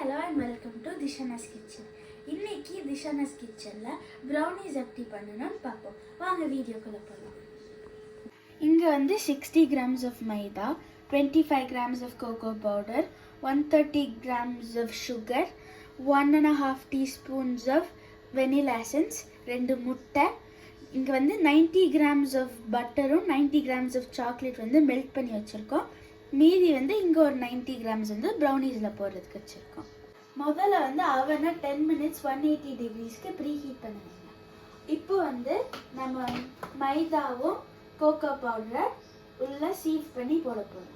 hello and welcome to Dishana's Kitchen. இன்னைக்கு Dishana's Kitchenல brownies எப்படி பண்ணனும்னு பாப்போம். வாங்க வீடியோக்குள்ள போலாம். இங்க வந்து 60 grams of maida, 25 grams of cocoa powder, 130 grams of sugar, 1.5 teaspoons of vanilla essence, 2 முட்டை. இங்க வந்து 90 grams of butter and 90 grams of chocolate வந்து மெல்ட் பண்ணி வச்சிருக்கோம். மீதி வந்து இங்க ஒரு 90 grams வந்து browniesல போடுறதுக்கு வச்சிருக்கோம். முதல்ல வந்து அவனை 10 minutes 180 degreesக்கு ப்ரீ ஹீட் பண்ணுங்க. இப்போ வந்து நம்ம மைதாவும் கோகோ பவுடரை உள்ள சீவ் பண்ணி போட போறோம்.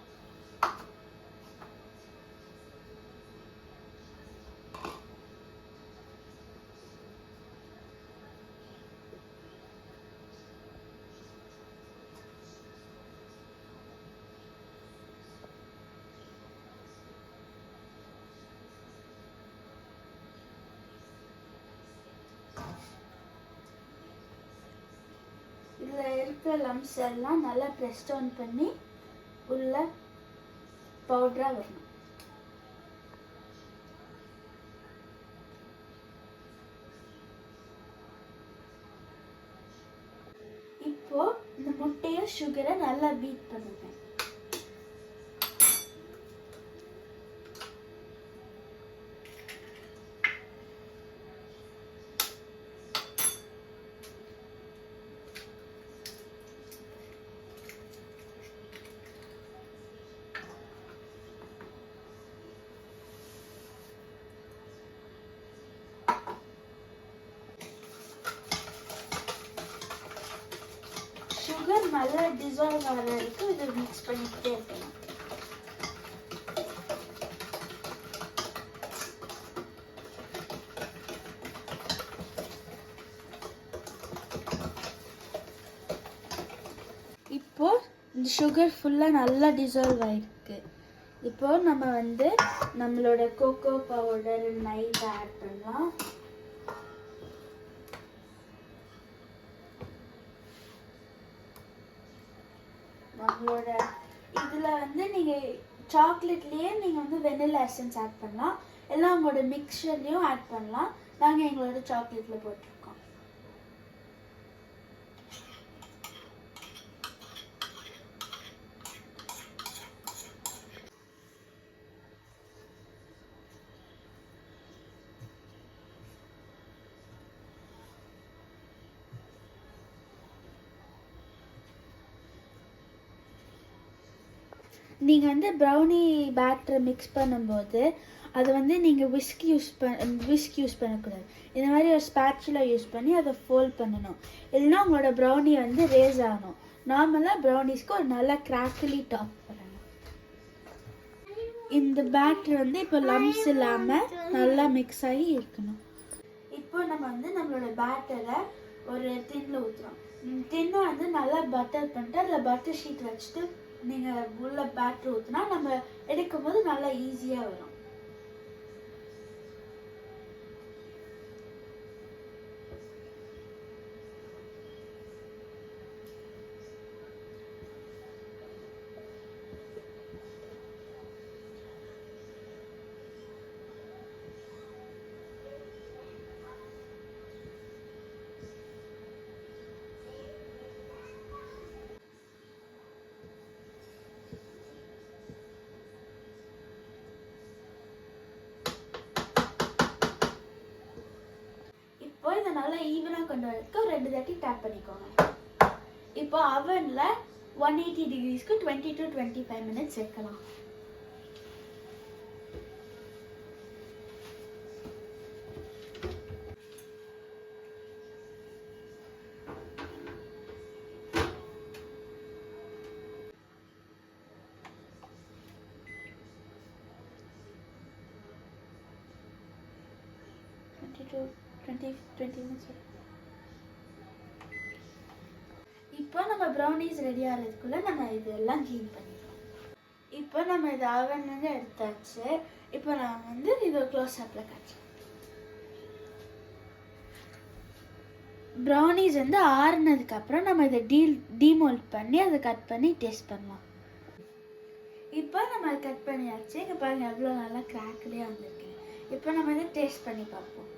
இதில் இருக்கிற லம்ஸ் எல்லாம் நல்லா ப்ரெஸ் டவுன் பண்ணி உள்ள பவுடராக வரணும். இப்போ இந்த முட்டையை சுகரை நல்லா பீட் பண்ணுங்க. சுகர் நல்லா டிசால்வ் ஆகிற வரைக்கும் இதை மிக்ஸ் பண்ணிக்கிட்டே இருக்கணும். இப்போ இந்த சுகர் ஃபுல்லாக நல்லா டிசால்வ் ஆகிருக்கு. இப்போ நம்ம வந்து நம்மளோட கோகோ பவுடர் மைதா ஆட் பண்ணலாம். நம்மளோட இதில் வந்து நீங்கள் சாக்லேட்லேயே நீங்கள் வந்து வெனிலா எசன்ஸ் ஆட் பண்ணலாம், எல்லாம் உங்களோட மிக்சர்லேயும் ஆட் பண்ணலாம். நாங்கள் எங்களோட சாக்லேட்டில் போட்டிருக்கோம். நீங்கள் வந்து ப்ரௌனி பேட்டரை மிக்ஸ் பண்ணும்போது அதை வந்து நீங்கள் விஸ்க் யூஸ் பண்ணக்கூடாது. இந்த மாதிரி ஒரு ஸ்பேட்சுலா யூஸ் பண்ணி அதை ஃபோல்ட் பண்ணணும். இல்லைன்னா உங்களோட ப்ரௌனி வந்து ரேஸ் ஆகணும். நார்மலாக ப்ரௌனிஸ்க்கு ஒரு நல்ல கிராக்கலி டாப் பண்ணணும். இந்த பேட்டர் வந்து இப்போ லம்ஸ் இல்லாமல் நல்லா மிக்ஸ் ஆகி இருக்கணும். இப்போ நம்ம வந்து நம்மளோட பேட்டரை ஒரு டின்னில் ஊற்றுறோம். டின்னை வந்து நல்லா பட்டர் பண்ணிட்டு அதில் பட்டர் ஷீட் வச்சுட்டு நீங்கள் உள்ள பேட்டர் ஊற்றினா நம்ம எடுக்கும் போது நல்லா ஈஸியாக வரும். இதை நல்லா ஈவனாக கொண்டு வரதுக்கு ஒரு 2 தட்டி டேப் பண்ணிக்கோங்க. இப்போ அவனில் 180 டிகிரிஸ்க்கு 20 to 25 மினிட்ஸ் வைக்கலாம். இப்போ நம்ம ப்ரௌனிஸ் ரெடி ஆகிறதுக்குள்ள நம்ம இதெல்லாம் க்ளீன் பண்ணிடுவோம். இப்போ நம்ம இதை அவன்லேருந்து எடுத்தாச்சு. இப்போ நான் வந்து இதை க்ளோஸ் அப்பில் காய்ச்சேன். ப்ரௌனிஸ் வந்து ஆறுனதுக்கப்புறம் நம்ம இதை டீமோல்ட் பண்ணி அதை கட் பண்ணி டேஸ்ட் பண்ணலாம். இப்போ நம்ம கட் பண்ணியாச்சு. இங்கே பாருங்கள் எவ்வளோ நல்லா கிராக்லேயே வந்திருக்கு. இப்போ நம்ம இதை டேஸ்ட் பண்ணி பார்ப்போம்.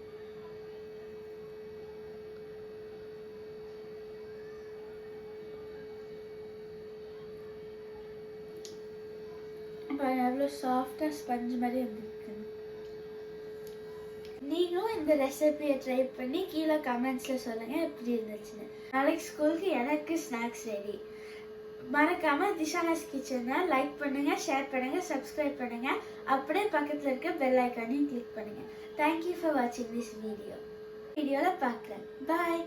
எவ்வளோ சாஃப்டாக ஸ்பஞ்ச் மாதிரி இருந்துருக்கு. நீங்களும் இந்த ரெசிபியை ட்ரை பண்ணி கீழே கமெண்ட்ஸில் சொல்லுங்கள் எப்படி இருந்துச்சுன்னு. நாளைக்கு ஸ்கூலுக்கு எனக்கு ஸ்நாக்ஸ் ரெடி. மறக்காமல் திஷானாஸ் கிச்சனை லைக் பண்ணுங்கள், ஷேர் பண்ணுங்கள், சப்ஸ்கிரைப் பண்ணுங்கள். அப்படியே பக்கத்தில் இருக்க பெல் ஐக்கானையும் கிளிக் பண்ணுங்கள். தேங்க்யூ ஃபார் வாட்சிங் திஸ் வீடியோவில் பார்க்குறேன். பாய்.